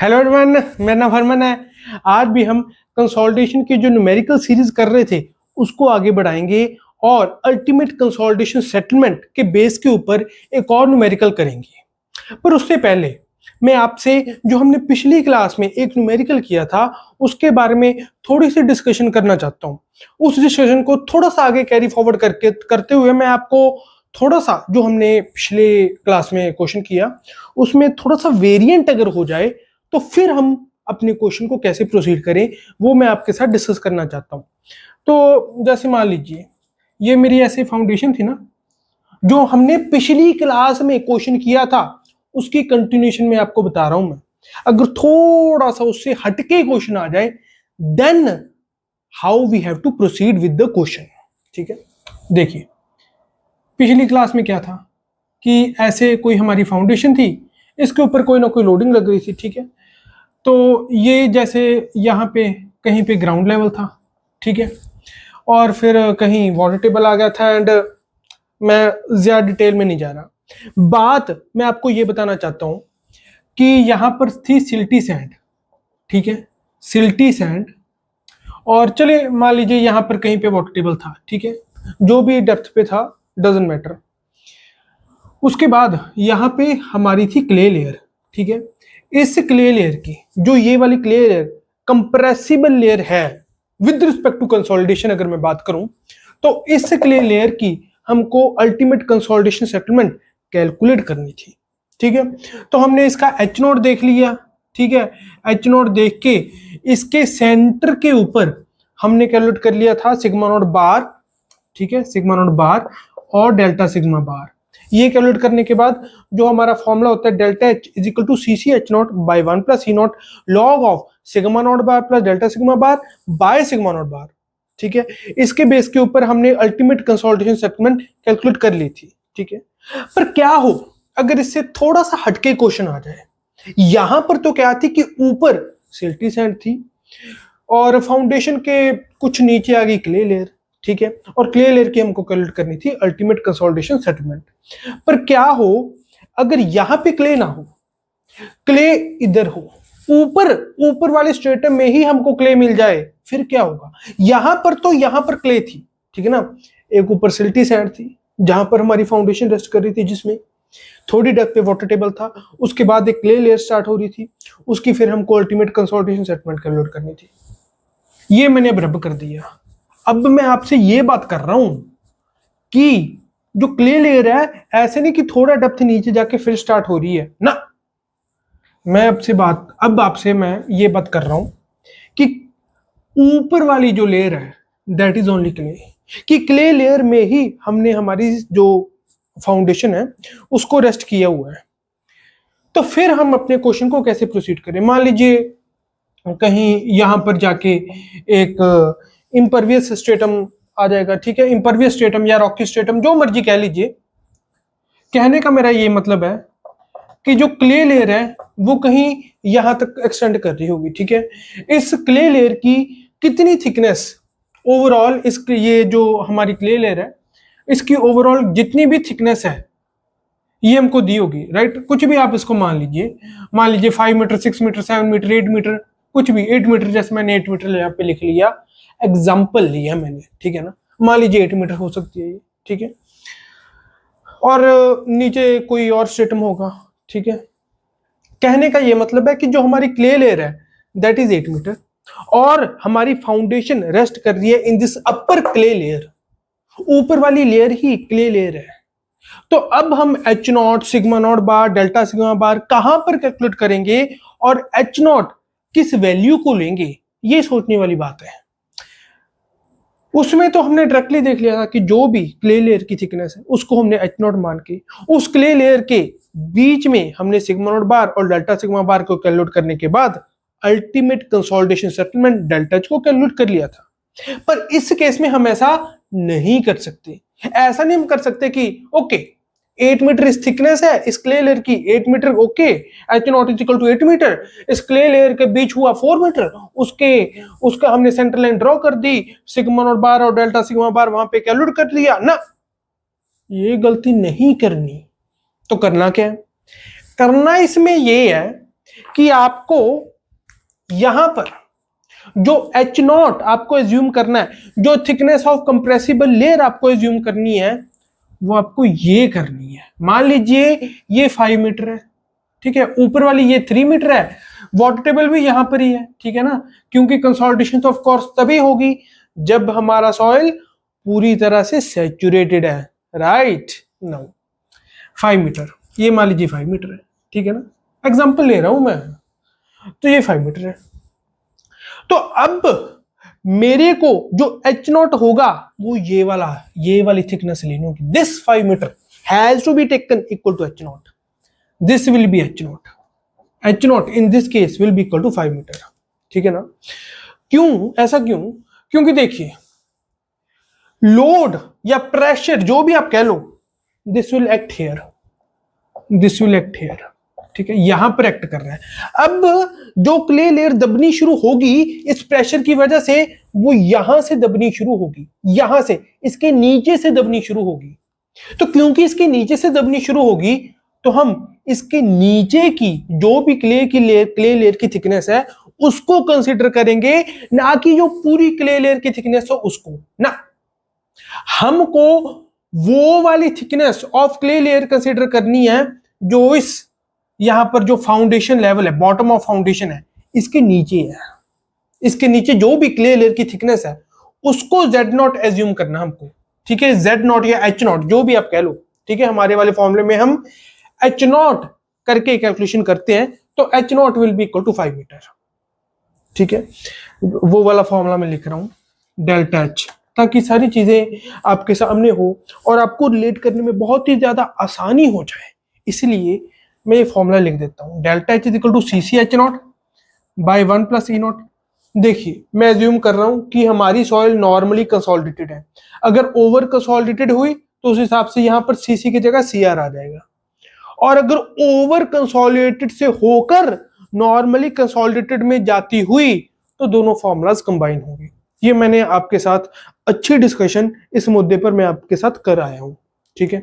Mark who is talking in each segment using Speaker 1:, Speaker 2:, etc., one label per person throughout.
Speaker 1: Hello everyone, मेरा नाम हरमन है। आज भी हम कंसोलिडेशन की जो न्यूमेरिकल सीरीज कर रहे थे उसको आगे बढ़ाएंगे और अल्टीमेट कंसोलिडेशन सेटलमेंट के बेस के ऊपर एक और न्यूमेरिकल करेंगे। पर उससे पहले मैं आपसे जो हमने पिछली क्लास में एक न्यूमेरिकल किया था उसके बारे में थोड़ी सी डिस्कशन करना चाहता हूँ। उस डिस्कशन को थोड़ा सा आगे कैरी फॉरवर्ड करते हुए मैं आपको थोड़ा सा जो हमने पिछले क्लास में क्वेश्चन किया उसमें थोड़ा सा वेरिएंट अगर हो जाए तो फिर हम अपने क्वेश्चन को कैसे प्रोसीड करें वो मैं आपके साथ डिस्कस करना चाहता हूं। तो जैसे मान लीजिए ये मेरी ऐसे फाउंडेशन थी ना, जो हमने पिछली क्लास में क्वेश्चन किया था उसकी कंटिन्यूएशन में आपको बता रहा हूं मैं। अगर थोड़ा सा उससे हटके क्वेश्चन आ जाए then how we have to proceed with the question. ठीक है, देखिए पिछली क्लास में क्या था कि ऐसे कोई हमारी फाउंडेशन थी, इसके ऊपर कोई ना कोई लोडिंग लग रही थी। ठीक है, तो ये जैसे यहाँ पे कहीं पे ग्राउंड लेवल था, ठीक है, और फिर कहीं वाटर टेबल आ गया था। एंड मैं ज्यादा डिटेल में नहीं जा रहा, बात मैं आपको ये बताना चाहता हूँ कि यहाँ पर थी सिल्टी सैंड। ठीक है, सिल्टी सैंड, और चले मान लीजिए यहाँ पर कहीं पे वाटर टेबल था। ठीक है, जो भी डेप्थ पे था डजंट मैटर। उसके बाद यहाँ पे हमारी थी क्ले लेयर। ठीक है, इस क्ले लेयर की जो ये वाली क्ले लेयर कंप्रेसिबल लेयर है विद रिस्पेक्ट टू कंसोलिडेशन, अगर मैं बात करूं तो इस क्ले लेयर की हमको अल्टीमेट कंसोलिडेशन सेटलमेंट कैलकुलेट करनी थी। ठीक है, तो हमने इसका एच नोट देख लिया। ठीक है, एच नोट देख के इसके सेंटर के ऊपर हमने कैलकुलेट कर लिया था सिग्मा नोट बार। ठीक है, सिग्मा नोट बार और डेल्टा सिग्मा बार। ये कैलकुलेट करने के बाद जो हमारा फॉर्मूला होता है delta H is equal to C C H not by 1 plus C not log of sigma not bar plus delta sigma bar by sigma not bar. ठीक है, इसके बेस के ऊपर हमने अल्टीमेट कंसोलिडेशन सेटलमेंट कैलकुलेट कर ली थी। ठीक है, पर क्या हो अगर इससे थोड़ा सा हटके क्वेश्चन आ जाए। यहां पर तो क्या थी कि ऊपर सिल्टी सैंड थी और फाउंडेशन के कुछ नीचे आ गई क्ले लेयर। ठीक है, और क्ले लेयर की हमको कैलकुलेट करनी थी अल्टीमेट कंसोलिडेशन सेटलमेंट। पर क्या हो अगर यहां पे क्ले ना हो, क्ले इधर हो, ऊपर ऊपर वाले स्ट्रेटम में ही हमको क्ले मिल जाए, फिर क्या होगा। यहां पर तो यहां पर क्ले थी, ठीक है ना, एक ऊपर सिल्टी सैंड थी जहां पर हमारी फाउंडेशन रेस्ट कर रही थी, जिसमें थोड़ी डेप्थ पे वाटर टेबल था। उसके बाद एक क्ले लेयर स्टार्ट हो रही थी, उसकी फिर हमको अल्टीमेट कंसोलिडेशन सेटलमेंट कैलकुलेट करनी थी। ये मैंने अब रब कर दिया। अब मैं आपसे ये बात कर रहा हूं कि जो क्ले लेयर है ऐसे नहीं कि थोड़ा डेप्थ नीचे जाके फिर स्टार्ट हो रही है ना। मैं आपसे मैं ये बात कर रहा हूं कि ऊपर वाली जो लेयर है दैट इज ओनली क्ले, कि क्ले लेयर में ही हमने हमारी जो फाउंडेशन है उसको रेस्ट किया हुआ है। तो फिर हम अपने क्वेश्चन को कैसे प्रोसीड करें। मान लीजिए कहीं यहां पर जाके एक इम्परवियस स्ट्रेटम आ जाएगा। ठीक है, इम्परवियस स्ट्रेटम या रॉकी स्ट्रेटम जो मर्जी कह लीजिए। कहने का मेरा ये मतलब है कि जो क्ले लेयर है वो कहीं यहां तक एक्सटेंड कर रही होगी। ठीक है, इस क्ले लेयर की कितनी थिकनेस ओवरऑल, इस ये जो हमारी क्ले लेयर है इसकी ओवरऑल जितनी भी थिकनेस है ये हमको दी होगी, राइट। कुछ भी आप इसको मान लीजिए 5 मीटर 6 मीटर 7 मीटर 8 मीटर, कुछ भी 8 मीटर, जैसे मैंने 8 मीटर यहाँ पे लिख लिया, एग्जाम्पल लिया मैंने। ठीक है ना, मान लीजिए 8 मीटर हो सकती है ये। ठीक है, और नीचे कोई और स्ट्रेटम होगा। ठीक है, कहने का ये मतलब है कि जो हमारी क्ले लेयर है दैट इज 8 मीटर और हमारी फाउंडेशन रेस्ट कर रही है in this upper clay layer. ऊपर वाली लेयर ही क्ले लेयर है। तो अब हम H not sigma not bar delta sigma bar कहां पर कैलकुलेट करेंगे और एच नॉट किस वैल्यू को लेंगे, ये सोचने वाली बात है। उसमें तो हमने डायरेक्टली देख लिया था कि जो भी क्ले लेयर की थिकनेस है उसको हमने एच नॉट मान के उस क्ले लेयर के बीच में हमने सिग्मा नॉट बार और डेल्टा सिग्मा बार को कैलकुलेट करने के बाद ultimate consolidation settlement delta H को कैलकुलेट कर लिया था। पर इस केस में हम ऐसा नहीं कर सकते। ऐसा नहीं हम कर सकते कि ओके 8 मीटर इस थिकनेस है इस क्ले लेयर की, 8 metre okay, H naught is equal to 8 metre, इस क्ले लेयर के बीच हुआ 4 मीटर, उसका हमने सेंटर लाइन ड्रॉ कर दी, सिग्मा नॉट बार और डेल्टा सिग्मा बार वहां पे कैलकुलेट कर लिया ना। ये गलती नहीं करनी। तो करना क्या है, करना इसमें ये है कि आपको यहां पर जो H0 आपको एज्यूम करना है, जो थिकनेस ऑफ कंप्रेसिबल लेयर आपको एज्यूम करनी है, वो आपको ये करनी है। मान लीजिए ये 5 मीटर है, ठीक है, ऊपर वाली ये 3 मीटर है, वाटर टेबल भी यहां पर ही है, ठीक है ना, क्योंकि कंसोलिडेशन तो ऑफ कोर्स तभी होगी जब हमारा सॉइल पूरी तरह से सैचुरेटेड है, राइट। नो 5 मीटर, ये मान लीजिए 5 मीटर है, ठीक है ना, एग्जांपल ले रहा हूं मैं, तो ये 5 मीटर है। तो अब मेरे को जो H0 होगा वो ये वाली थिकनेस लेनी होगी। This 5 metre has to be taken equal to H0, this will be H0, H0 in this case will be equal to 5 metre, ठीक है ना। क्यों ऐसा, क्यों? क्योंकि देखिए लोड या प्रेशर जो भी आप कह लो, this will act here, this will act here, ठीक है, यहां पर एक्ट कर रहा है। अब जो क्ले लेयर दबनी शुरू होगी इस प्रेशर की वजह से, वो यहां से दबनी शुरू होगी, यहां से इसके नीचे से दबनी शुरू होगी। तो क्योंकि इसके नीचे से दबनी शुरू होगी, तो हम इसके नीचे की जो भी क्ले लेयर की थिकनेस है उसको कंसीडर करेंगे, ना कि जो पूरी क्ले लेयर की थिकनेस हो उसको ना। हमको वो वाली thickness of clay layer consider करनी है जो इस यहां पर जो फाउंडेशन लेवल है, बॉटम ऑफ फाउंडेशन है, इसके नीचे है। इसके नीचे जो भी क्ले लेयर की थिकनेस है उसको Z0 एज्यूम करना हमको, ठीक है, Z0 या H0 जो भी आप कह लो, ठीक है। हमारे वाले फॉर्मूले में हम H0 करके कैलकुलेशन करते हैं, तो H0 will be equal to 5 metre, ठीक है। वो वाला फॉर्मूला मैं लिख रहा हूं, डेल्टा H, ताकि सारी चीजें आपके सामने हो और आपको रिलेट करने में बहुत ही ज्यादा आसानी हो जाए, इसलिए मैं ये फॉर्मूला लिख देता हूं, delta H is equal to CC H0 by 1 plus E0। देखिए मैं एज्यूम कर रहा हूं कि हमारी सॉइल नॉर्मली कंसोलिडेटेड है, अगर ओवर कंसोलिडेटेड हुई तो उस हिसाब से यहां पर CC की जगह CR आ जाएगा, और अगर ओवर कंसोलिडेटेड से होकर नॉर्मली कंसोलिडेटेड में जाती हुई तो दोनों फॉर्मूलाज कंबाइन होंगे। ये मैंने आपके साथ अच्छी डिस्कशन इस मुद्दे पर मैं आपके साथ कर आया हूं, ठीक है।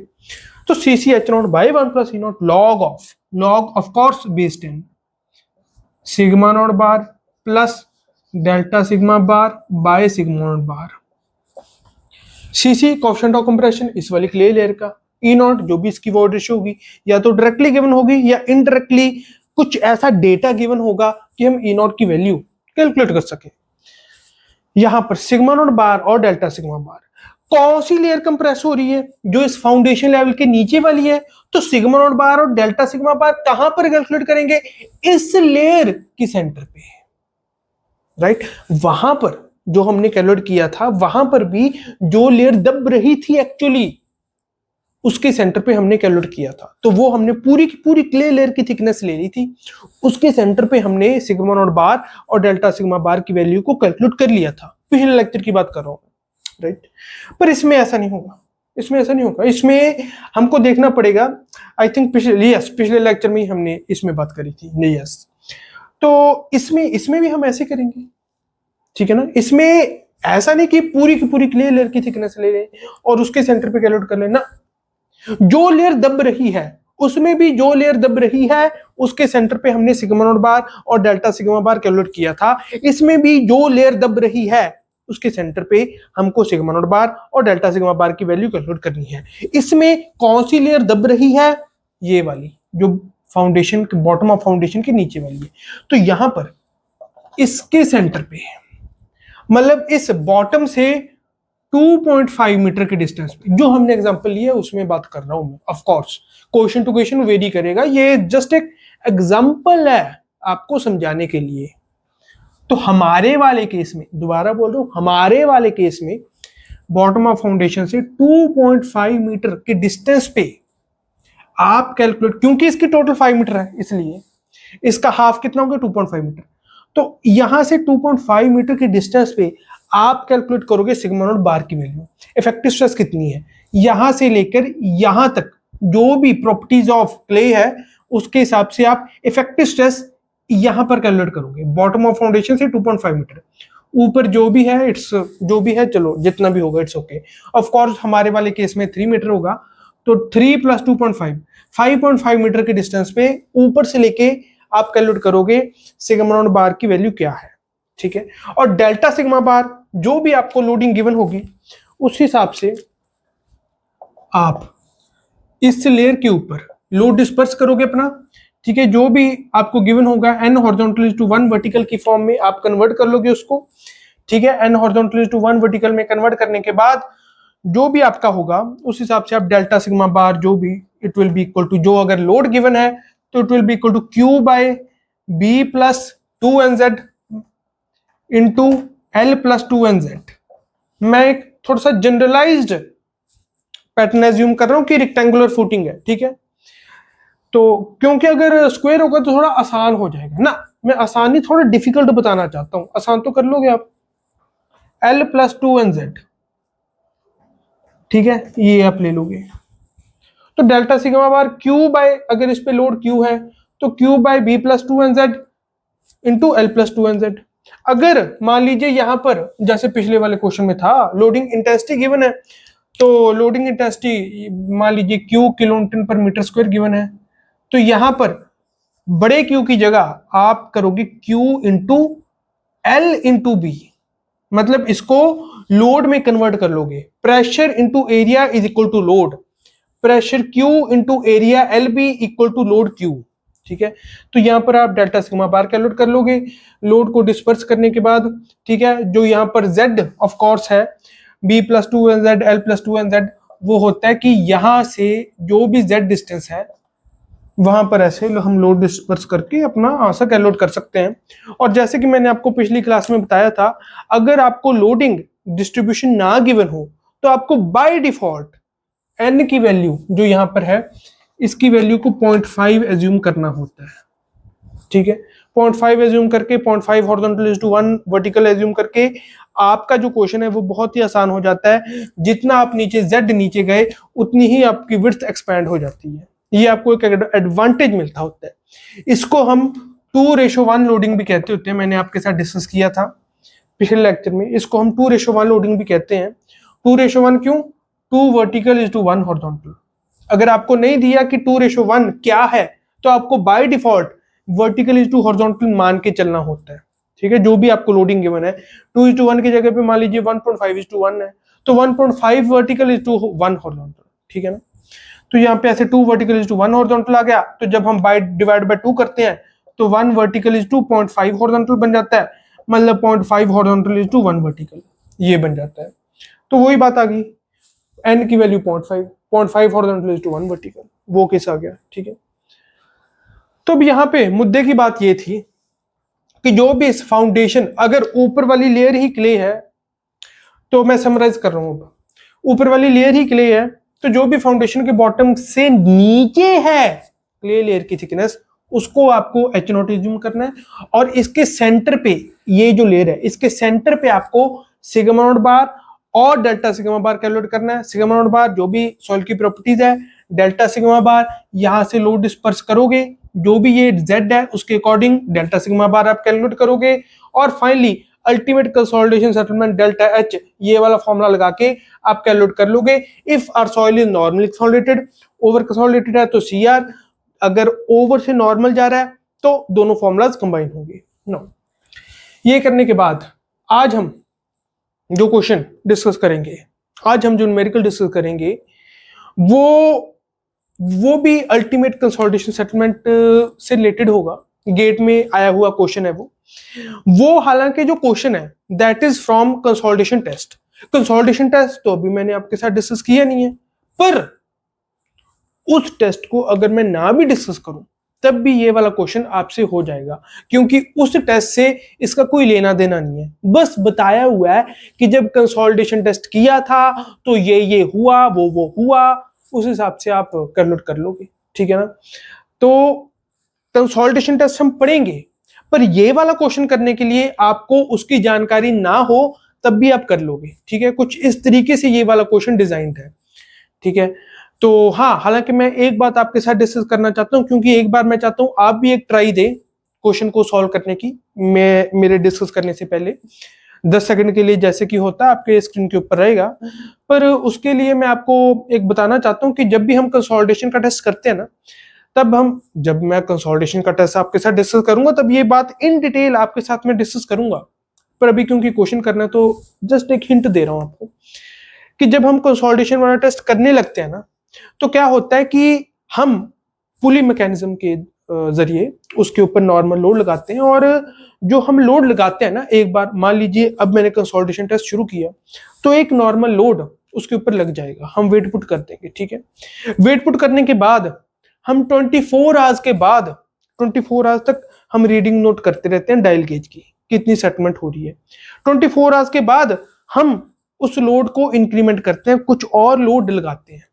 Speaker 1: तो CC H0 by 1 plus E0 log of course base 10 sigma not bar plus delta sigma bar by sigma not bar. CC coefficient of compression इस वाली क्ले लेयर का, E0 जो भी इसकी वॉइड रेशियो होगी, या तो डायरेक्टली गिवन होगी या इनडायरेक्टली कुछ ऐसा डेटा गिवन होगा कि हम E0 की वैल्यू कैलकुलेट कर सके। यहां पर सिग्मा नॉट बार और डेल्टा सिग्मा बार, कौन सी लेयर कंप्रेस हो रही है, जो इस फाउंडेशन लेवल के नीचे वाली है, तो सिग्मा नॉट बार और डेल्टा सिग्मा बार कहां पर कैलकुलेट करेंगे, इस लेयर की सेंटर पे, राइट। वहां पर जो हमने कैलकुलेट किया था, वहां पर भी जो लेयर दब रही थी एक्चुअली उसके सेंटर पे हमने कैलकुलेट किया था, तो वो हमने पूरी की पूरी क्ले लेयर की थिकनेस ले ली थी, उसके सेंटर पे हमने सिग्मा नॉट बार और डेल्टा सिग्मा बार की वैल्यू को कैलकुलेट कर लिया था। पिछले लेक्चर की बात कर रहा हूं, राइट। पर इसमें ऐसा नहीं होगा, इसमें ऐसा नहीं होगा, इसमें हमको देखना पड़ेगा। आई थिंक पिछले लेक्चर में ही हमने इसमें बात करी थी, नहीं यस, तो इसमें भी हम ऐसे करेंगे, ठीक है ना। इसमें ऐसा नहीं कि पूरी की पूरी क्ले लेयर की थिकनेस ले लें और उसके सेंटर पे कैलकुलेट कर लेना, जो लेयर दब रही है उसमें भी जो लेयर दब रही है उसके सेंटर पे हमने सिग्मा नॉट बार और डेल्टा सिग्मा बार कैलकुलेट किया था, इसमें भी जो लेयर दब रही है उसके सेंटर पे हमको सिग्मा नॉट बार और डेल्टा सिग्मा बार की वैल्यू कैलकुलेट करनी है। इसमें कौन सी लेयर दब रही है, ये वाली जो फाउंडेशन के बॉटम ऑफ फाउंडेशन के नीचे वाली है, तो यहां पर इसके सेंटर पे, मतलब इस बॉटम से 2.5 मीटर के डिस्टेंस पे, जो हमने एग्जांपल लिया उसमें बात कर रहा हूं मैं। Of course question to question vary करेगा, ये जस्ट एक एग्जांपल है आपको समझाने के लिए। तो हमारे वाले केस में, दोबारा बोल रहा हूं, हमारे वाले केस में बॉटम ऑफ फाउंडेशन से 2.5 मीटर के डिस्टेंस पे आप कैलकुलेट, क्योंकि इसकी टोटल 5 मीटर है इसलिए इसका हाफ कितना होगा 2.5 मीटर, तो यहां से 2.5 मीटर के डिस्टेंस पे आप कैलकुलेट करोगे सिग्मा नॉट बार की वैल्यू, इफेक्टिव स्ट्रेस कितनी है, यहां से लेकर यहां तक जो भी प्रॉपर्टीज ऑफ क्ले है उसके हिसाब से आप इफेक्टिव स्ट्रेस यहां पर कैलकुलेट करोगे। बॉटम ऑफ फाउंडेशन से 2.5 मीटर, ऊपर जो भी है इट्स जो भी है, चलो जितना भी होगा इट्स ओके। ऑफ कोर्स हमारे वाले केस में 3 मीटर होगा, तो 3 प्लस 2.5 5.5 मीटर के डिस्टेंस पे ऊपर से लेके आप कैलकुलेट करोगे सिग्मा नॉट बार की वैल्यू क्या है, ठीक है। और डेल्टा सिग्मा बार जो भी आपको लोडिंग गिवन होगी उस हिसाब से आप इस लेयर के ऊपर लोड डिस्पर्स करोगे अपना, ठीक है। जो भी आपको गिवन होगा n horizontal is to 1 vertical की फॉर्म में आप कन्वर्ट कर लोगे उसको, ठीक है। n horizontal is to 1 vertical में कन्वर्ट करने के बाद जो भी आपका होगा उस हिसाब से आप डेल्टा सिग्मा बार जो भी it will be equal to, जो अगर लोड गिवन है तो it will be equal to Q by B plus 2nz into L plus 2nz। मैं एक थोड़ा सा जनरलाइज्ड पैटर्न एज्यूम कर रहा हूं कि रेक्टेंगुलर फुटिंग है, ठीक है। तो क्योंकि अगर स्क्वायर होगा तो थोड़ा आसान हो जाएगा ना, मैं आसानी थोड़ा डिफिकल्ट बताना चाहता हूं, आसान तो कर लोगे आप। L प्लस 2nz, ठीक है, ये आप ले लोगे। तो delta sigma bar Q by, अगर इस पे लोड Q है तो Q by B plus 2nz into L plus 2nz। अगर मान लीजिए यहां पर जैसे पिछले वाले क्वेश्चन में था लोडिंग इंटेंसिटी गिवन है, तो लोडिंग इंटेंसिटी मान लीजिए Q किलो न्यूटन पर मीटर स्क्वायर गिवन है, तो यहां पर बड़े Q की जगह आप करोगे Q into L into B, मतलब इसको लोड में कन्वर्ट कर लोगे। Pressure into area is equal to load, pressure Q into area L B equal to load Q, ठीक है। तो यहां पर आप डेल्टा सिग्मा बार कैलकुलेट कर लोगे लोड को डिस्पर्स करने के बाद, ठीक है। जो यहां पर Z ऑफ कोर्स है B plus 2nz L plus 2nz, वो होता है कि यहां से जो भी Z डिस्टेंस है वहां पर ऐसे हम लोड डिस्पर्स करके अपना आंसर कैलकुलेट कर सकते हैं। और जैसे कि मैंने आपको पिछली क्लास में बताया था, अगर आपको लोडिंग डिस्ट्रीब्यूशन ना गिवन हो तो आपको बाय डिफॉल्ट n की वैल्यू जो यहां पर है इसकी वैल्यू को 0.5 एज्यूम करना होता है, ठीक है। 0.5 एज्यूम करके 0.5 horizontal is to 1 vertical assume करके आपका जो क्वेश्चन है वो बहुत ही आसान हो जाता है। जितना आप नीचे Z नीचे गए उतनी ही आपकी विड्थ एक्सपैंड हो जाती है, ये आपको एक एडवांटेज मिलता होता है। इसको हम 2:1 लोडिंग भी कहते होते हैं, मैंने आपके साथ डिस्कस किया था पिछले लेक्चर में। इसको हम 2:1 लोडिंग भी कहते हैं। 2:1 क्यों? 2 वर्टिकल इज टू 1 हॉरिजॉन्टल। अगर आपको नहीं दिया कि 2:1 क्या है तो आपको by default vertical is to horizontal मान के चलना होता है, ठीक है। जो भी आपको लोडिंग गिवन है 2:1 की जगह पे मान लीजिए 1.5:1 है, तो 1.5 वर्टिकल इज टू 1 हॉरिजॉन्टल, ठीक है ना। तो यहाँ पे ऐसे 2 वर्टिकल इज टू 1 हॉरिजॉन्टल आ गया, तो जब हम बाय डिवाइड बाय 2 करते हैं तो 1 वर्टिकल इज टू 0.5 हॉरिजॉन्टल बन जाता है, मतलब 0.5 हॉरिजॉन्टल इज टू 1 वर्टिकल, ये बन जाता है। तो वही बात आ गई, n की value 0.5 horizontal is to 1 vertical, वो केस आ गया, ठीक है। तो अब यहाँ पे मुद्दे की बात ये थी कि जो भी इस फाउंडेशन, अगर ऊपर वाली लेयर ही क्ले है, तो मैं समराइज कर रहा हूं, ऊपर वाली लेयर ही क्ले है, तो जो भी फाउंडेशन के बॉटम से नीचे है क्ले लेयर की थिकनेस, उसको आपको H0 एज्यूम करना है। और इसके सेंटर पे, ये जो लेयर है इसके सेंटर पे आपको सिग्मा नॉट बार और डेल्टा सिग्मा बार कैलकुलेट करना है। सिग्मा नॉट बार जो भी सॉइल की प्रॉपर्टीज है, डेल्टा सिग्मा बार यहां से लोड डिस्पर्स करोगे, जो भी ये Z है उसके अकॉर्डिंग डेल्टा सिग्मा बार आप कैलकुलेट करोगे, और finally ultimate consolidation settlement delta H, ये वाला फॉर्मूला लगा के आप कैलकुलेट कर लोगे। If our soil is normally consolidated, over consolidated है तो CR, अगर ओवर से नॉर्मल जा रहा है तो दोनों फॉर्मूलाज कंबाइन होंगे। नो, ये करने के बाद आज हम जो क्वेश्चन डिस्कस करेंगे, आज हम जो न्यूमेरिकल डिस्कस करेंगे वो भी अल्टीमेट कंसोलिडेशन सेटलमेंट से रिलेटेड होगा। गेट में आया हुआ क्वेश्चन है वो हालांकि जो क्वेश्चन है that is from consolidation test. Consolidation test तो अभी मैंने आपके साथ डिस्कस किया नहीं है, पर उस टेस्ट को अगर मैं ना भी डिस्कस करूं तब भी ये वाला क्वेश्चन आपसे हो जाएगा, क्योंकि उस टेस्ट से इसका कोई लेना देना नहीं है। बस बताया हुआ है कि जब कंसोलिडेशन टेस्ट किया था तो ये हुआ, वो हुआ, उस हिसाब से आप कैलकुलेट कर लोगे, ठीक है ना। तो कंसोलिडेशन टेस्ट हम पढ़ेंगे, पर ये वाला क्वेश्चन करने के लिए आपको उसकी जानकारी ना हो तब भी आप कर लोगे, ठीक है। कुछ इस तरीके से ये वाला क्वेश्चन डिजाइंड है, ठीक है। तो हाँ, हालांकि मैं एक बात आपके साथ डिस्कस करना चाहता हूं, क्योंकि एक बार मैं चाहता हूं आप भी एक ट्राई दे क्वेश्चन को सॉल्व करने की, मैं मेरे डिस्कस करने से पहले 10 सेकंड के लिए, जैसे कि होता है आपके स्क्रीन के ऊपर रहेगा। पर उसके लिए मैं आपको एक बताना चाहता हूं कि जब भी हम कंसोलिडेशन का टेस्ट करते हैं ना, तब हम, जब मैं कंसोलिडेशन का टेस्ट आपके साथ डिस्कस करूंगा तब ये बात इन डिटेल आपके साथ में डिस्कस करूंगा। पर अभी क्योंकि क्वेश्चन करना है तो जस्ट एक हिंट दे रहा हूं आपको कि जब हम कंसोलिडेशन वाला टेस्ट करने लगते हैं ना, तो क्या होता है कि हम पुली मैकेनिज्म के जरिए उसके ऊपर नॉर्मल लोड लगाते हैं, और जो हम लोड लगाते हैं ना, एक बार मान लीजिए अब मैंने कंसोलिडेशन टेस्ट शुरू किया तो एक नॉर्मल लोड उसके ऊपर लग जाएगा, हम वेट पुट कर देंगे, ठीक है। वेट पुट करने के बाद हम 24 आवर्स के बाद 24 आवर्स तक हम रीडिंग नोट करते रहते हैं डायल गेज की, कितनी सेटलमेंट हो रही है। 24 आवर्स के बाद हम उस लोड को इंक्रीमेंट करते हैं, कुछ और लोड लगाते हैं,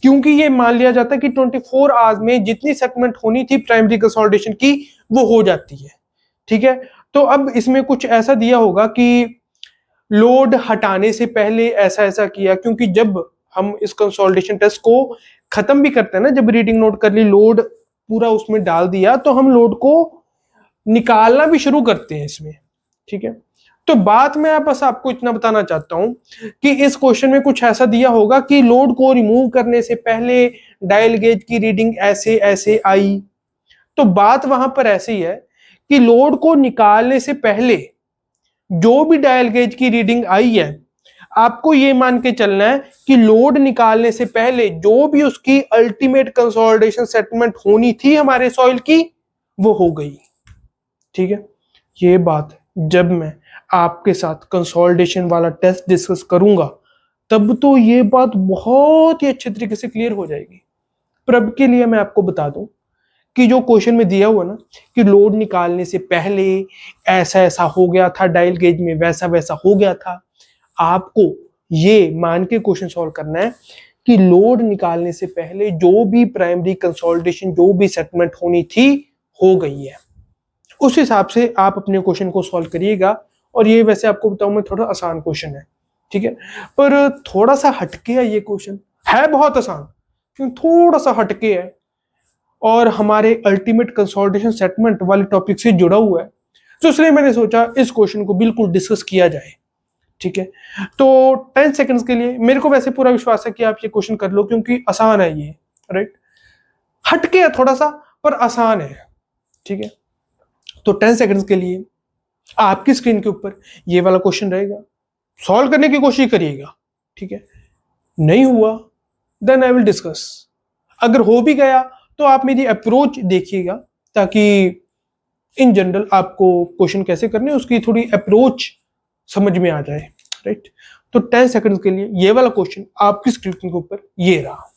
Speaker 1: क्योंकि ये मान लिया जाता है कि 24 आवर्स में जितनी सेटलमेंट होनी थी प्राइमरी कंसोलिडेशन की वो हो जाती है, ठीक है। तो अब इसमें कुछ ऐसा दिया होगा कि लोड हटाने से पहले ऐसा ऐसा किया, क्योंकि जब हम इस कंसोलिडेशन टेस्ट को खत्म भी करते हैं ना, जब रीडिंग नोट कर ली, लोड पूरा उसमें डाल दिया, तो हम लोड को निकालना भी शुरू करते हैं इसमें, ठीक है। तो बात मैं बस आपको इतना बताना चाहता हूं कि इस क्वेश्चन में कुछ ऐसा दिया होगा कि लोड को रिमूव करने से पहले डायल गेज की रीडिंग ऐसे ऐसे आई। तो बात वहां पर ऐसी है कि लोड को निकालने से पहले जो भी डायल गेज की रीडिंग आई है, आपको ये मान के चलना है कि लोड निकालने से पहले जो भी उसकी अल्टीमेट कंसोलिडेशन सेटलमेंट होनी थी हमारे सॉइल की, वो हो गई, ठीक है। ये बात जब मैं आपके साथ कंसोलिडेशन वाला टेस्ट डिस्कस करूंगा तब तो ये बात बहुत ही अच्छे तरीके से क्लियर हो जाएगी। पर अब के लिए मैं आपको बता दूं कि जो क्वेश्चन में दिया हुआ ना कि लोड निकालने से पहले ऐसा ऐसा हो गया था, डायल गेज में वैसा वैसा हो गया था, आपको ये मान के क्वेश्चन सॉल्व करना है कि लोड निकालने से पहले जो भी प्राइमरी कंसोलिडेशन, जो भी सेटलमेंट होनी थी, हो गई है। उस हिसाब से आप अपने क्वेश्चन को सॉल्व करिएगा। और ये वैसे आपको बताऊं मैं थोड़ा आसान क्वेश्चन है, ठीक है, पर थोड़ा सा हटके है ये क्वेश्चन, है बहुत आसान क्योंकि थोड़ा सा हटके है और हमारे अल्टीमेट कंसोलिडेशन सेटलमेंट वाले टॉपिक से जुड़ा हुआ है, तो इसलिए मैंने सोचा इस क्वेश्चन को बिल्कुल डिस्कस किया जाए, ठीक है। तो 10 सेकंड्स के लिए, मेरे को वैसे पूरा विश्वास है कि आप ये क्वेश्चन कर लो क्योंकि आसान है ये, राइट, हटके है थोड़ा सा पर आसान है, ठीक है। तो 10 सेकंड्स के लिए आपकी स्क्रीन के ऊपर ये वाला क्वेश्चन रहेगा, सॉल्व करने की कोशिश करिएगा, ठीक है। नहीं हुआ देन आई विल डिस्कस, अगर हो भी गया तो आप मेरी अप्रोच देखिएगा, ताकि इन जनरल आपको क्वेश्चन कैसे करने उसकी थोड़ी अप्रोच समझ में आ जाए, राइट। तो 10 सेकंड्स के लिए ये वाला क्वेश्चन आपकी स्क्रीन के ऊपर ये रहा।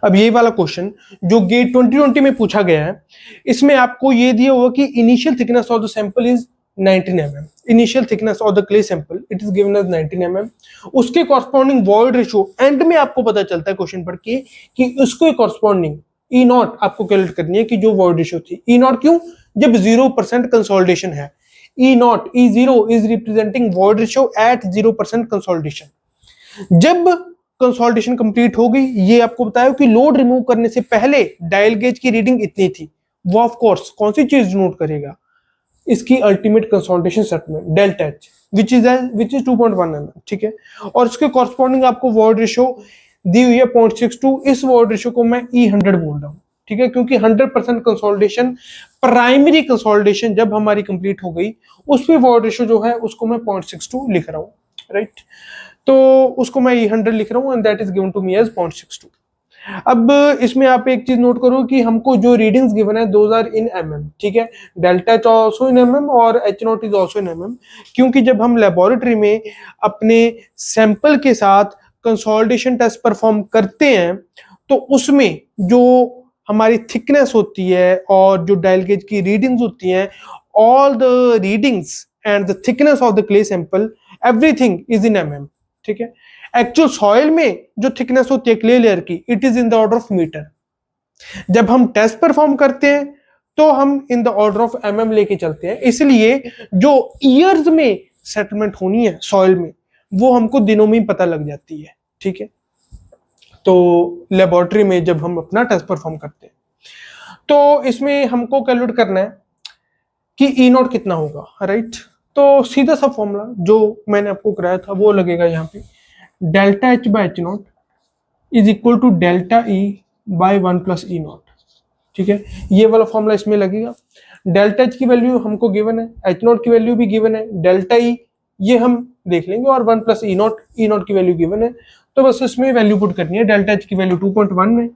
Speaker 1: अब ये वाला क्वेश्चन जो गेट 2020 में पूछा गया है, इसमें आपको ये दिया हुआ कि initial thickness of the sample is 19 mm, initial thickness of the clay sample it is given as 19 mm, उसके कॉरस्पॉन्डिंग वॉइड रेशियो एंड में आपको पता चलता है क्वेश्चन पढ़ के कि उसको कॉरस्पॉन्डिंग ई नॉट आपको कैलकुलेट करनी है कि जो वॉइड रेशियो थी। ई नॉट क्यों? जब 0% कंसोलिडेशन है, E not, E zero is representing void ratio at 0% consolidation. जब कंसोलिडेशन कंप्लीट हो गई, ये आपको बताया कि लोड रिमूव करने से पहले डायल गेज की रीडिंग इतनी थी, वो ऑफ कोर्स कौन सी चीज नोट करेगा, इसकी ultimate consolidation settlement delta H which is 2.1 mm, ठीक है। और इसके कॉरस्पॉन्डिंग आपको वॉइड रेशियो दी हुई है 0.62, इस वॉइड रेशियो को मैं E100 बोल रहा हूं, ठीक है, क्योंकि 100% कंसोलिडेशन, प्राइमरी कंसोलिडेशन जब हमारी कंप्लीट हो गई, उस पे वॉइड रेशियो जो है उसको मैं 0.62 लिख रहा हूं, राइट। तो उसको मैं E100 लिख रहा हूं and that is given to me as 0.62। अब इसमें आप एक चीज नोट करो कि हमको जो रीडिंग्स गिवन है 2000 इन mm, ठीक है, delta H also in mm और H naught is also in mm, क्योंकि जब हम लेबोरेटरी में अपने सैंपल के साथ कंसोलिडेशन टेस्ट परफॉर्म करते हैं तो उसमें जो हमारी थिकनेस होती है और जो डायल गेज की रीडिंग्स होती हैं, all the readings and the thickness of the clay sample everything is in mm, ठीक है। एक्चुअल सॉइल में जो थिकनेस होती है क्ले लेयर की, it is in the order of metre. जब हम टेस्ट परफॉर्म करते हैं तो हम in the order of mm लेके चलते हैं, इसलिए जो ईयर्स में सेटलमेंट होनी है सॉइल में वो हमको दिनों में ही पता लग जाती है, ठीक है। तो लेबोरेटरी में जब हम अपना टेस्ट परफॉर्म करते हैं तो इसमें हमको कैलकुलेट करना है कि ई नॉट कितना होगा, राइट। तो सीधा सा फॉर्मूला जो मैंने आपको कराया था वो लगेगा यहाँ पे, delta H by H naught is equal to delta E by 1 plus E naught. ठीक है, ये वाला फॉर्मूला इसमें लगेगा। डेल्टा एच की वैल्यू हमको गिवन है, एच नॉट की वैल्यू भी गिवन है, डेल्टा ई ये हम देख लेंगे, और 1 प्लस ई नॉट की वैल्यू गिवन है। तो बस इसमें वैल्यू पुट करनी है। डेल्टा एच की वैल्यू 2.1 है,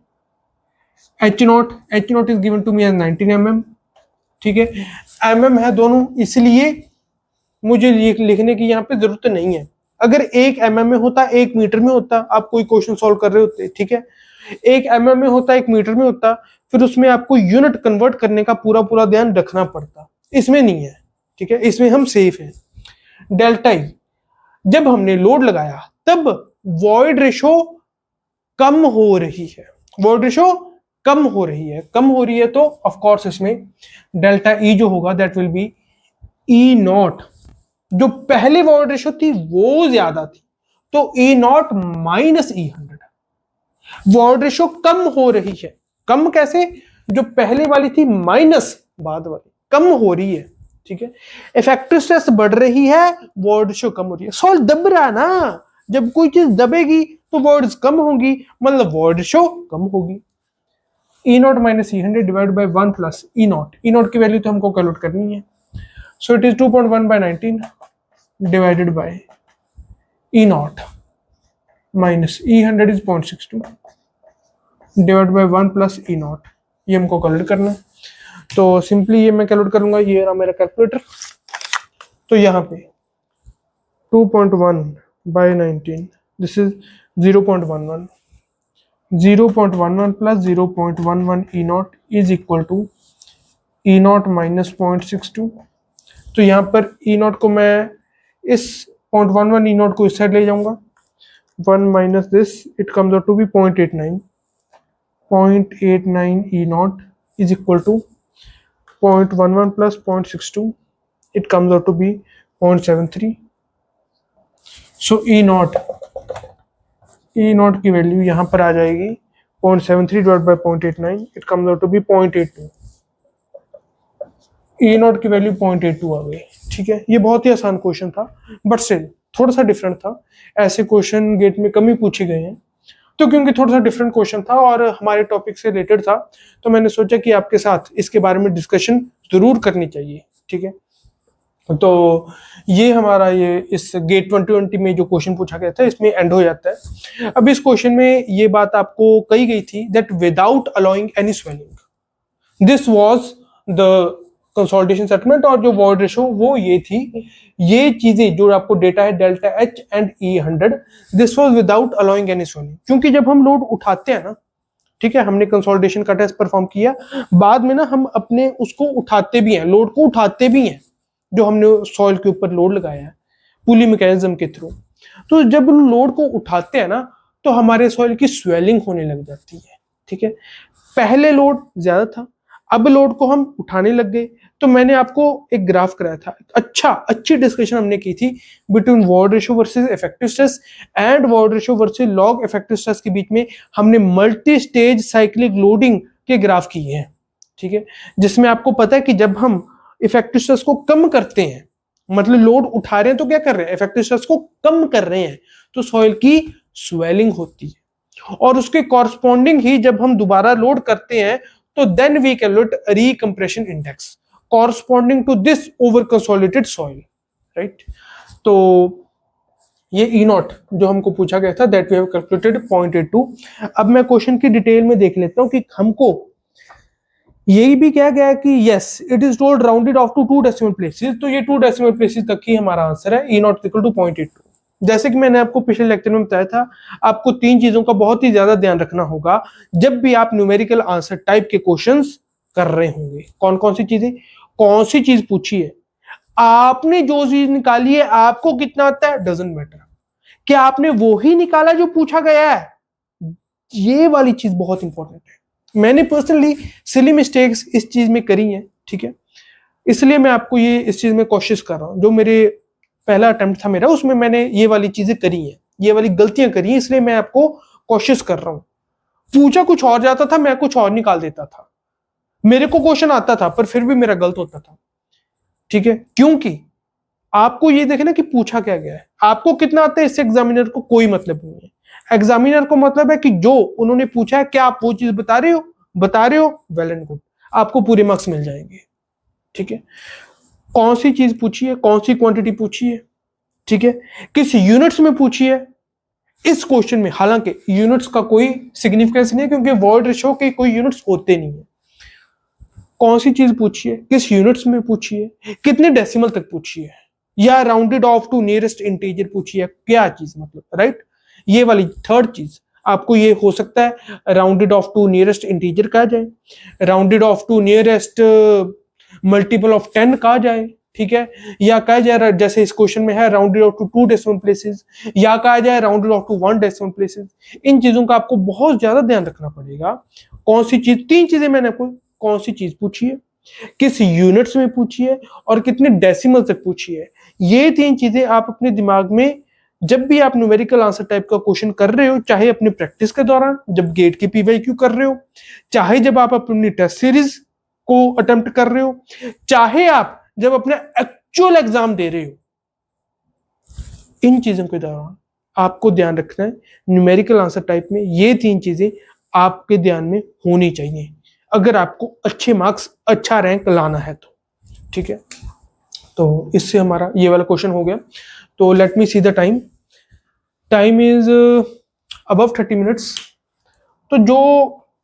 Speaker 1: H naught is given to me as 19 mm। ठीक है, mm है दोनों, इसलिए मुझे लिखने की यहाँ पे जरूरत नहीं है। अगर 1 mm में होता, 1 मीटर में होता, आप कोई क्वेश्चन सॉल्व कर रहे होते, ठीक है, 1 mm में होता, 1 मीटर में होता, फिर उसमें आपको यूनिट कन्वर्ट करने का पूरा ध्यान रखना पड़ता। इसमें नहीं है, ठीक है, इसमें हम सेफ हैं। डेल्टा ई, जब हमने लोड लगाया तब वॉइड रेशो कम हो रही है, वॉइड रेशो कम हो रही है, तो ऑफ कोर्स इसमें डेल्टा ई जो होगा that will be E not. जो पहले वॉइड रेशो थी वो ज्यादा थी, तो E not minus E 100। Void ratio कम हो रही है, कम कैसे, जो पहले वाली थी माइनस बाद वाली, कम हो रही है। ठीक है, इफेक्टिव स्ट्रेस बढ़ रही है, वॉइड रेशो कम हो रही है। सॉल्व दब रहा है ना, जब कोई चीज दबेगी तो वॉइड्स कम होगी, मतलब वॉइड रेशो कम होगी। E not minus E 100 divide by 1 plus E not की वैल्यू तो हमको कैलकुलेट करनी है। So it is 2.1 by 19 divided by E not minus E 100 is 0.62 divide by 1 plus E not, ये हमको कैलकुलेट करना है। तो सिंपली ये मैं कैलकुलेट करूंगा, ये रहा मेरा कैलकुलेटर। तो यहाँ पे 2.1 by 19 this is 0.11 plus 0.11 E naught is equal to E not minus 0.62। तो यहाँ पर ई नॉट को मैं इस 0.11 ई नॉट को इस साइड ले जाऊंगा, 1 minus this, it comes out to be 0.89 E naught is equal to 0.11 plus 0.62, it comes out to be 0.73। So E not की वैल्यू यहाँ पर आ जाएगी 0.73 divide by 0.89, it comes out to be 0.82। E not की value 0.82 आ गई। ठीक है, ये बहुत ही आसान क्वेश्चन था, बट स्टिल थोड़ा सा डिफरेंट था। ऐसे क्वेश्चन गेट में कम ही पूछे गए हैं, तो क्योंकि थोड़ा सा डिफरेंट क्वेश्चन था और हमारे टॉपिक से रिलेटेड था, तो मैंने सोचा कि आपके साथ इसके बारे में डिस्कशन जरूर करनी चाहिए। ठीक है, तो ये हमारा ये इस गेट 2020 में जो क्वेश्चन पूछा गया था इसमें एंड हो जाता है। अब इस क्वेश्चन में ये बात आपको कही गई थी that without allowing any swelling this was the consolidation settlement, और जो वॉइड रेशो वो ये थी। ये चीजें जो आपको डेटा है delta H and E 100 this was without allowing any swelling, क्योंकि जब हम लोड उठाते हैं ना, ठीक है, हमने कंसोलिडेशन का टेस्ट परफॉर्म किया, बाद में ना हम अपने उसको उठाते भी हैं, लोड को उठाते भी हैं, जो हमने सॉइल के ऊपर लोड लगाया है पुली मैकेनिज्म के थ्रू। तो जब लोड को उठाते हैं ना तो हमारे सॉइल की स्वेलिंग होने लग जाती है। ठीक है, पहले लोड ज्यादा था, अब लोड को हम उठाने लग गए। तो मैंने आपको एक ग्राफ कराया था, अच्छी डिस्कशन हमने की थी between void ratio versus effective stress and void ratio versus log effective stress के बीच में हमने मल्टी स्टेज साइक्लिक लोडिंग के ग्राफ किए हैं। ठीक है, जिसमें आपको पता है कि जब हम इफेक्टिव स्ट्रेस को कम करते हैं, मतलब लोड उठा रहे हैं तो क्या कर रहे हैं, इफेक्टिव स्ट्रेस को कम कर रहे हैं, तो सॉइल की स्वेलिंग होती है, और उसके कॉरस्पॉन्डिंग ही जब हम दोबारा लोड करते हैं तो then we calculate recompression index corresponding to this over consolidated soil, right. तो ये ई नॉट जो हमको पूछा गया था दैट वी हैव कैलकुलेटेड 0.82। अब मैं क्वेश्चन की डिटेल में देख लेता हूं कि हमको यही भी क्या गया कि yes it is told rounded off to 2 decimal places, तो ये 2 डेसिमल प्लेसेस तक ही हमारा आंसर है, ई नॉट इक्वल टू 0.82। जैसे कि मैंने आपको पिछले लेक्चर में बताया था, आपको 3 चीजों का बहुत ही ज्यादा ध्यान रखना होगा जब भी आप न्यूमेरिकल आंसर टाइप के क्वेश्चंस कर रहे होंगे। कौन कौन सी चीजें, कौन सी चीज पूछी है, आपने जो चीज निकाली है आपको कितना आता है डजंट मैटर, क्या आपने वो ही निकाला जो पूछा गया है, ये वाली चीज बहुत इंपॉर्टेंट है। मैंने पर्सनली सिली मिस्टेक्स इस चीज में करी है, ठीक है, इसलिए मैं आपको ये इस चीज में कोशिश कर रहा हूं। जो मेरे पहला अटेम्प्ट था मेरा, उसमें मैंने ये वाली चीजें करी हैं, ये वाली गलतियां करी हैं, इसलिए मैं आपको कोशिश कर रहा हूं। पूछा कुछ और जाता था, मैं कुछ और निकाल देता था, मेरे को क्वेश्चन आता था पर फिर भी मेरा गलत होता था। ठीक है, क्योंकि आपको ये देखना कि पूछा क्या गया है, आपको कितना आता है इससे एग्जामिनर को कोई मतलब नहीं है। एग्जामिनर को मतलब है कि जो उन्होंने पूछा है क्या आप वो चीज बता रहे हो, वेल एंड गुड, आपको पूरे मार्क्स मिल जाएंगे। ठीक है, कौन सी चीज पूछी है, कौन सी क्वांटिटी पूछी है, ठीक है, किस यूनिट्स में पूछी है। इस क्वेश्चन में हालांकि यूनिट्स का कोई सिग्निफिकेंस नहीं है क्योंकि वर्ड रेशो के कोई यूनिट्स होते नहीं है। कौन सी चीज पूछी है, किस यूनिट्स में पूछी है, कितने डेसिमल तक पूछी है, या rounded off to nearest integer पूछी है, क्या चीज मतलब, राइट। ये वाली थर्ड चीज आपको ये हो सकता है rounded off to nearest integer कहा जाए, rounded off to nearest multiple of 10 कहा जाए, ठीक है, या कहा जाए जैसे इस क्वेश्चन में है rounded off to 2 decimal places, या कहा जाए rounded off to 1 decimal places. इन चीजों का आपको बहुत ज्यादा ध्यान रखना पड़ेगा। कौन सी चीज, तीन चीजें मैंने आपको, कौन सी चीज पूछी है, किस यूनिट्स में पूछी है, और कितने डेसिमल तक पूछी है। ये तीन चीजें आप अपने दिमाग में जब भी आप न्यूमेरिकल आंसर टाइप का क्वेश्चन कर रहे हो, चाहे अपनी प्रैक्टिस के दौरान जब गेट की पीवाईक्यू कर रहे हो, चाहे जब आप अपनी टेस्ट सीरीज को अटेम्प्ट कर रहे हो, चाहे आप जब अपना एक्चुअल एग्जाम दे रहे हो, इन चीजों के दौरान आपको ध्यान रखना है न्यूमेरिकल आंसर टाइप में ये तीन चीजें आपके ध्यान में होनी चाहिए अगर आपको अच्छे मार्क्स, अच्छा रैंक लाना है तो। ठीक है, तो इससे हमारा ये वाला क्वेश्चन हो गया। तो let me see the time, time is above 30 minutes. तो जो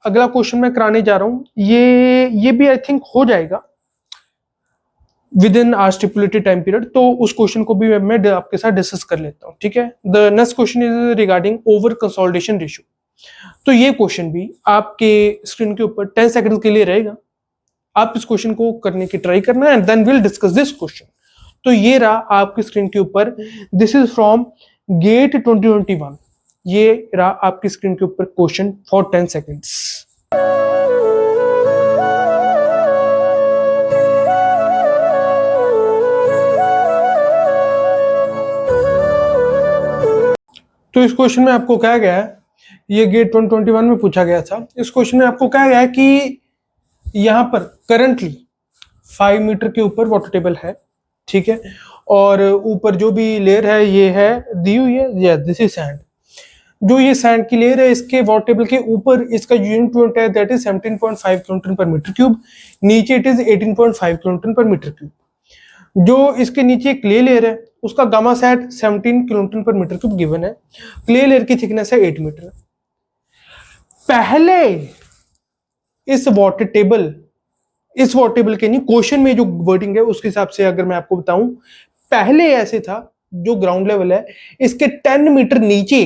Speaker 1: अगला क्वेश्चन मैं कराने जा रहा हूं ये भी आई थिंक हो जाएगा within our stipulated time period, तो उस क्वेश्चन को भी मैं आपके साथ डिस्कस कर लेता हूं। ठीक है, the next question is regarding over consolidation ratio. तो ये क्वेश्चन भी आपके स्क्रीन के ऊपर 10 सेकंड के लिए रहेगा, आप इस क्वेश्चन को करने की ट्राई करना and then will discuss this question. तो ये रहा आपकी स्क्रीन के ऊपर, दिस इज फ्रॉम गेट 2021। ये रहा आपकी स्क्रीन के ऊपर क्वेश्चन फॉर 10 सेकंड्स। तो इस क्वेश्चन में आपको कहा गया है, ये गेट 2021 में पूछा गया था। इस क्वेश्चन में आपको कहा गया है कि यहां पर करंटली 5 मीटर के ऊपर वाटर टेबल है, ठीक है, और ऊपर जो भी लेयर है ये है दी हुई है, दिस इज सैंड। जो ये सैंड की लेयर है इसके वाटर टेबल के ऊपर इसका यूनिट वेट है that is 17.5 kilonewton per metre cube, नीचे it is 18.5 kilonewton per metre cube. जो इसके नीचे क्ले लेयर है उसका gamma sat 17 kilonewton per metre cube given है, क्ले लेयर की थिकनेस है 8 मीटर। पहले इस वाटर टेबल के नहीं, क्वेश्चन में जो वर्डिंग है उसके हिसाब से अगर मैं आपको बताऊं, पहले ऐसे था जो ग्राउंड लेवल है इसके 10 मीटर नीचे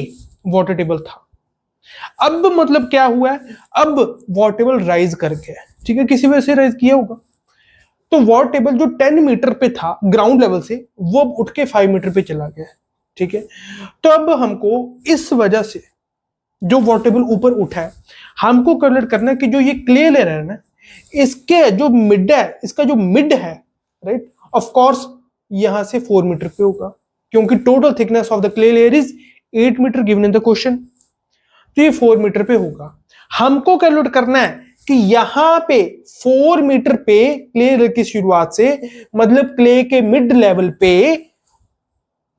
Speaker 1: वाटर टेबल था। अब मतलब क्या हुआ है, अब वाटर टेबल राइज कर गया, ठीक है, किसी वजह से राइज किया होगा। तो वाटर टेबल जो 10 मीटर पे था ग्राउंड लेवल से वो अब उठ के 5 मीटर पे चला गया, ठीक है। तो अब हमको इस वजह से जो वाटर टेबल ऊपर उठा है हमको कैलकुलेट करना है कि जो ये क्ले लेयर है ना, इसके जो मिड है, इसका जो मिड है, राइट, ऑफ कोर्स यहां से 4 मीटर पे होगा क्योंकि total thickness of the clay layer is 8 metre given in the question. तो ये 4 मीटर पे होगा। हमको कैलकुलेट करना है कि यहां पे 4 मीटर पे क्ले लेयर की शुरुआत से मतलब क्ले के मिड लेवल पे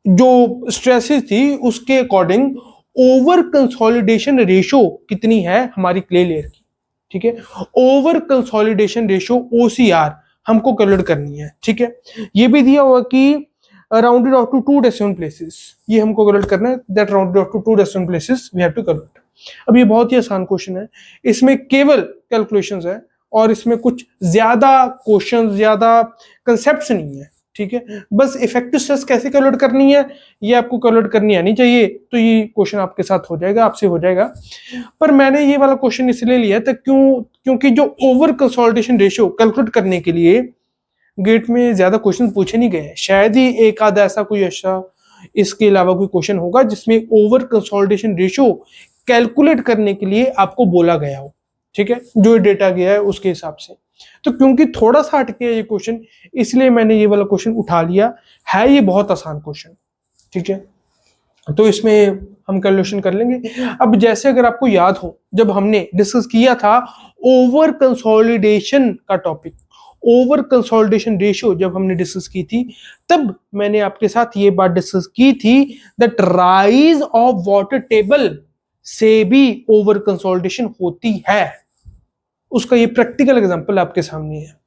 Speaker 1: जो स्ट्रेसेस थी उसके अकॉर्डिंग ओवर कंसोलिडेशन रेशियो कितनी है हमारी क्ले लेयर की, ठीक है। ओवर कंसोलिडेशन रेशियो OCR हमको कैलकुलेट करनी है, ठीक है। ये भी दिया हुआ कि rounded off to 2 decimal places, ये हमको कैलकुलेट करना है, that rounded off to 2 decimal places we have to calculate. अब ये बहुत ही आसान क्वेश्चन है, इसमें केवल कैलकुलेशंस है और इसमें कुछ ज्यादा क्वेश्चन, ज्यादा कंसेप्ट्स नहीं है, ठीक है। बस इफेक्टिव स्ट्रेस कैसे कैलकुलेट करनी है ये आपको कैलकुलेट करनी आनी चाहिए, तो ये क्वेश्चन आपके साथ हो जाएगा, आपसे हो जाएगा। पर मैंने ये वाला क्वेश्चन इसलिए लिया था क्योंकि जो ओवर कंसोलिडेशन रेशियो कैलकुलेट करने के लिए गेट में ज्यादा क्वेश्चन पूछे नहीं गए, शायद ही एक आधा ऐसा कोई अच्छा इसके अलावा कोई क्वेश्चन होगा जिसमें ओवर कंसोलिडेशन रेशियो कैलकुलेट करने के लिए आपको बोला गया हो, ठीक है, जो डेटा गया है उसके हिसाब से। तो क्योंकि थोड़ा सा हटके है ये क्वेश्चन, इसलिए मैंने ये वाला क्वेश्चन उठा लिया है। ये बहुत आसान क्वेश्चन, ठीक है, तो इसमें हम कैलकुलेशन कर लेंगे। अब जैसे अगर आपको याद हो जब हमने डिस्कस किया था ओवर कंसोलिडेशन का टॉपिक, ओवर कंसोलिडेशन रेशियो जब हमने डिस्कस की थी, तब मैंने आपके साथ ये बात डिस्कस की थी that rise of water table से भी ओवर कंसोलिडेशन होती है। उसका ये प्रैक्टिकल एग्जांपल आपके सामने है।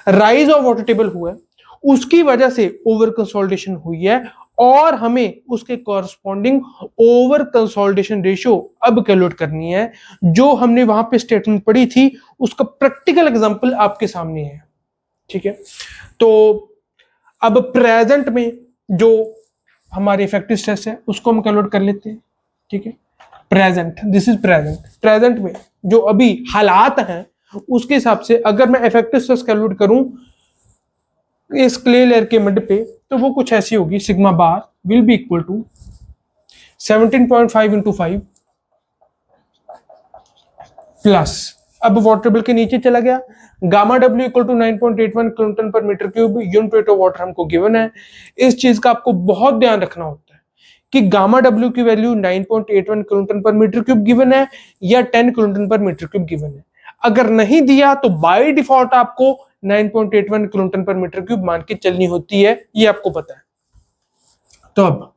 Speaker 1: राइज ऑफ वाटर टेबल हुआ है, उसकी वजह से ओवर कंसोलिडेशन हुई है और हमें उसके कॉरस्पॉन्डिंग ओवर कंसोलिडेशन रेशियो अब कैलकुलेट करनी है। जो हमने वहां पे स्टेटमेंट पढ़ी थी उसका प्रैक्टिकल एग्जांपल आपके सामने है। ठीक है, तो अब प्रेजेंट में जो हमारे इफेक्टिव स्ट्रेस है उसको हम कैलकुलेट कर लेते हैं। ठीक है, present, this is present. Present में जो अभी हालात हैं उसके हिसाब से अगर मैं इफेक्टिव स्ट्रेस कैलकुलेट करूं इस क्ले लेयर के मिड पे, तो वो कुछ ऐसी होगी, sigma bar will be equal to 17.5 into 5 plus, अब वाटर टेबल के नीचे चला गया, gamma W equal to 9.81 kiloton पर metre cube, unit weight of water हमको गिवन है। इस चीज का आपको बहुत ध्यान रखना होता है कि गामा डब्ल्यू की वैल्यू 9.81 किलोटन पर मीटर क्यूब गिवन है या 10 किलोटन पर मीटर क्यूब गिवन है। अगर नहीं दिया तो बाय डिफॉल्ट आपको 9.81 किलोटन पर मीटर क्यूब मान के चलनी होती है, ये आपको पता है। तो अब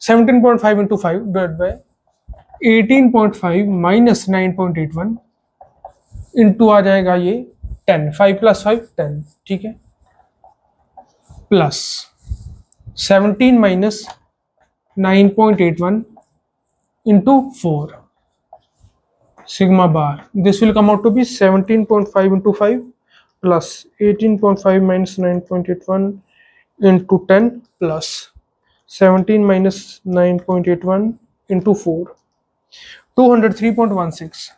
Speaker 1: 17.5 into 5 divide by 18.5 minus 9.81 into आ जाएगा ये 10, 5 प्लस 5 10, ठीक है, plus 17 minus 9.81 into 4 sigma bar. This will come out to be 17.5 into 5 plus 18.5 minus 9.81 into 10 plus 17 minus 9.81 into 4, 203.16।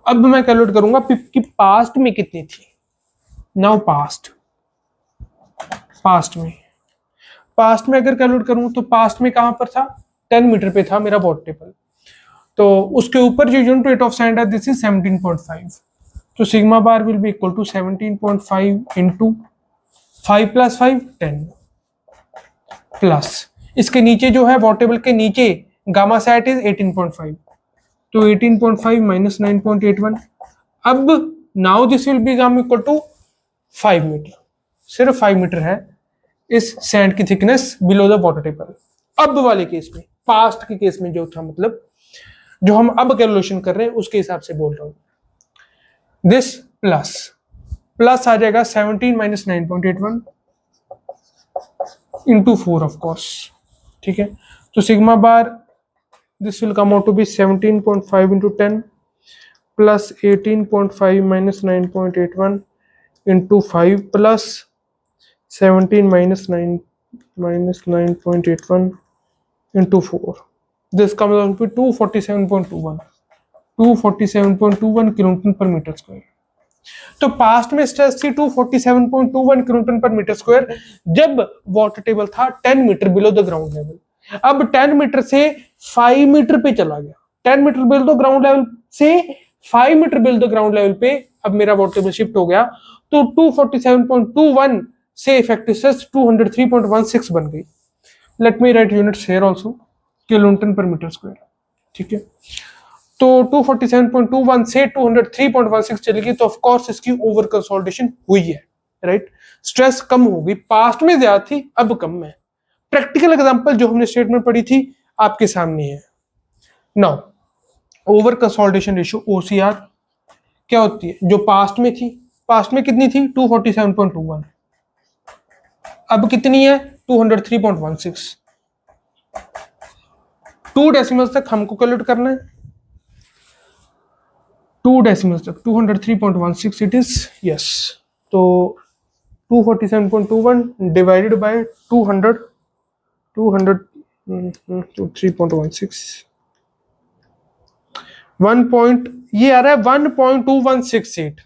Speaker 1: अब मैं कैलकुलेट करूंगा पिप की पास्ट में कितनी थी। नाउ पास्ट में अगर कैलकुलेट करूं तो पास्ट में कहां पर था, 10 मीटर पे था मेरा वाटर टेबल, तो उसके ऊपर जो यूनिट वेट ऑफ सैंड है दिस इज 17.5, तो sigma bar will be equal to 17.5 into 5 plus 5 10 plus इसके नीचे जो है वाटर टेबल के नीचे गामा सैट इज 18.5, तो 18.5 माइनस 9.81, अब नाउ दिस विल बी गाम इक्वल टू 5 मीटर, सिर्फ 5 मीटर है इस सैंड की thickness below the water table. अब वाले केस में, पास्ट के केस में जो था, मतलब जो हम अब कैलकुलेशन कर रहे हैं उसके हिसाब से बोल रहा हूं। दिस प्लस आ जाएगा 17 माइनस 9.81 इंटू 4 ऑफ कोर्स, ठीक है, तो sigma bar this will come out to be 17.5 into 10 plus 18.5 minus 9.81 into 5 plus 17 minus 9.81 into 4, this comes out to be 247.21 kilonewton per metre square. तो पास्ट में stress थी 247.21 kilonewton per metre square जब water table था 10 metre below the ground level. अब 10 metre से 5 metre पे चला गया, 10 metre below the ground level से 5 metre below the ground level पे अब मेरा वाटर टेबल शिफ्ट हो गया, तो 247.21 से इफेक्टिव स्ट्रेस 203.16 बन गई। Let me right units here also, kilonewton per metre square, ठीक है, तो 247.21 से 203.16 चलेगी, तो ऑफ कोर्स इसकी ओवर कंसोलिडेशन हुई है, राइट, स्ट्रेस कम होगी, पास्ट में ज्यादा थी अब कम है। प्रैक्टिकल एग्जांपल जो हमने स्टेटमेंट पढ़ी थी आपके सामने है। Now over consolidation ratio OCR क्या होती है, जो पास्ट में थी, पास्ट में कितनी थी 247.21, अब कितनी है 203.16, 2 डेसिमल्स तक हमको कैलकुलेट करना है, 2 डेसिमल्स तक 203.16 इट इज, यस, तो 247.21 डिवाइडेड बाय 3.16 ये आ रहा है 1.2168,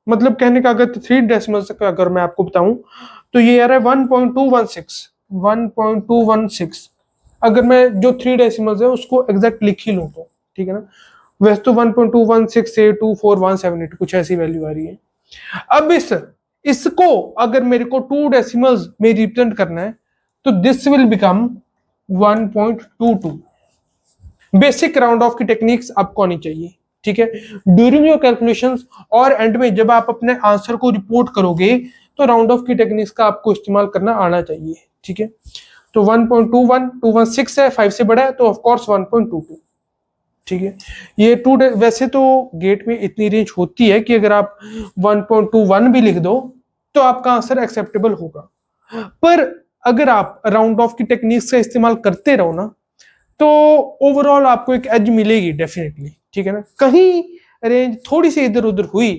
Speaker 1: मतलब कहने का अगर 3 डेसिमल्स तक अगर मैं आपको बताऊं तो ये आ रहा है 1.216, अगर मैं जो 3 डेसिमल्स है उसको एग्जैक्ट लिख ही लूं तो, ठीक है ना, वैसे तो 1.216824178 कुछ ऐसी वैल्यू आ रही है। अब इसको अगर मेरे को 2 डेसिमल्स में रिप्रेजेंट करना है तो this will become 1.22। Basic round of की टेक्निक्स आपको आनी चाहिए, ठीक है। ड्यूरिंग योर कैलकुलेशंस और एंड में जब आप अपने आंसर को रिपोर्ट करोगे तो राउंड ऑफ की टेक्निक्स का आपको इस्तेमाल करना आना चाहिए, ठीक है। तो 1.21 216 है, 5 से बड़ा है तो ऑफ कोर्स 1.22, ठीक है। ये वैसे तो गेट में इतनी रेंज होती है कि अगर आप 1.21 भी लिख दो तो आपका आंसर एक्सेप्टेबल होगा, पर अगर आप राउंड ऑफ की टेक्निक्स का इस्तेमाल करते रहो ना तो ओवरऑल आपको एक एज मिलेगी डेफिनेटली, ठीक है ना। कहीं रेंज थोड़ी सी इधर उधर हुई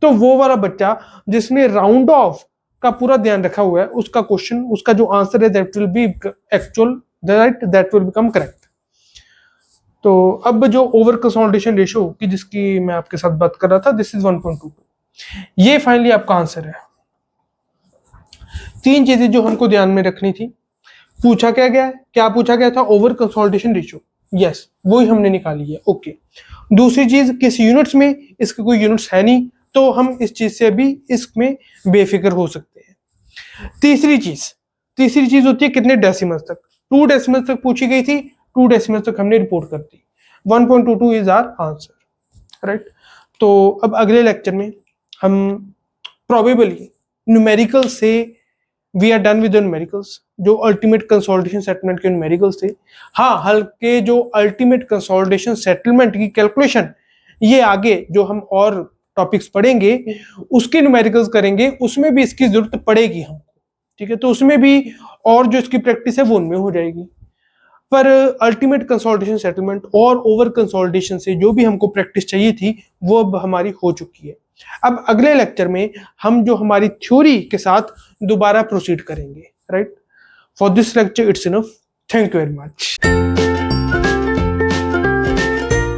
Speaker 1: तो वो वाला बच्चा जिसने राउंड ऑफ का पूरा ध्यान रखा हुआ है उसका क्वेश्चन, उसका जो आंसर है that will B actual, right, that will become correct. तो अब जो ओवर कंसोलिडेशन रेशियो की जिसकी मैं आपके साथ बात कर रहा था, दिस इज 1.22, ये फाइनली आपका आंसर है। तीन चीजें जो हमको ध्यान में रखनी थी, पूछा क्या पूछा गया था, ओवर कंसोलिडेशन रेशियो, यस वो ही हमने निकाली है, ओके। दूसरी चीज किस यूनिट्स में, इसके कोई यूनिट्स है नहीं तो हम इस चीज से अभी इसमें बेफिक्र हो सकते हैं। तीसरी चीज होती है कितने डेसिमल्स तक, 2 डेसिमल्स तक पूछी गई थी, 2 डेसिमल्स तक हमने रिपोर्ट कर दी, 1.22 इज आवर आंसर, राइट। तो अब अगले लेक्चर में हम प्रोबेबली न्यूमेरिकल से we are done with numericals, जो अल्टीमेट कंसोलिडेशन सेटलमेंट के न्यूमेरिकल्स थे। हाँ, हल्के जो अल्टीमेट कंसोलिडेशन सेटलमेंट की कैलकुलेशन, ये आगे जो हम और टॉपिक्स पढ़ेंगे उसके न्यूमेरिकल्स करेंगे, उसमें भी इसकी जरूरत पड़ेगी हमको, ठीक है। तो उसमें भी और जो इसकी प्रैक्टिस है वो उनमें हो जाएगी, पर अल्टीमेट कंसोलिडेशन सेटलमेंट और ओवर कंसोलिडेशन से जो भी हमको प्रैक्टिस चाहिए थी वो अब हमारी हो चुकी है। अब अगले लेक्चर में हम जो हमारी थ्योरी के साथ दोबारा प्रोसीड करेंगे, right. For this lecture it's enough, thank you very much.